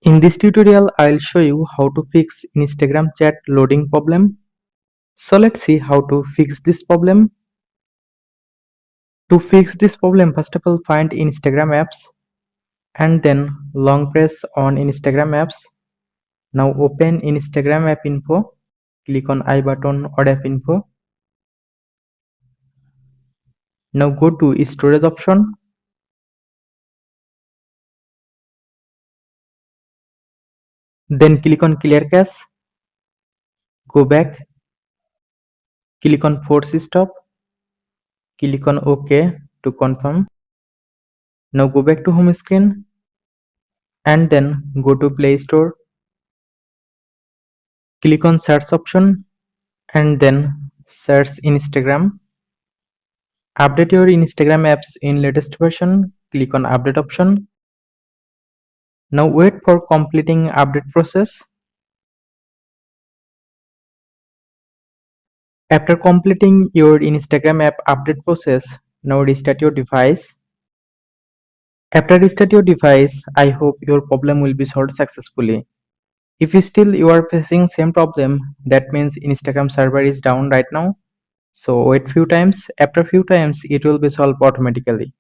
In this tutorial, I'll show you how to fix Instagram chat loading problem. So let's see how to fix this problem. To fix this problem, first of all, find Instagram apps and then long press on Instagram apps. Now open Instagram app info, click on I button or app info. Now go to storage option. Then click on clear cache. Go back, click on force stop, click on OK to confirm. Now go back to home screen and then go to Play Store. Click on search option and then search Instagram. Update your Instagram apps in latest version. Click on update option. Now wait for completing update process. After completing your Instagram app update process, now restart your device. After restart your device, I hope your problem will be solved successfully. If you are facing same problem, that means Instagram server is down right now. So wait few times. After few times, it will be solved automatically.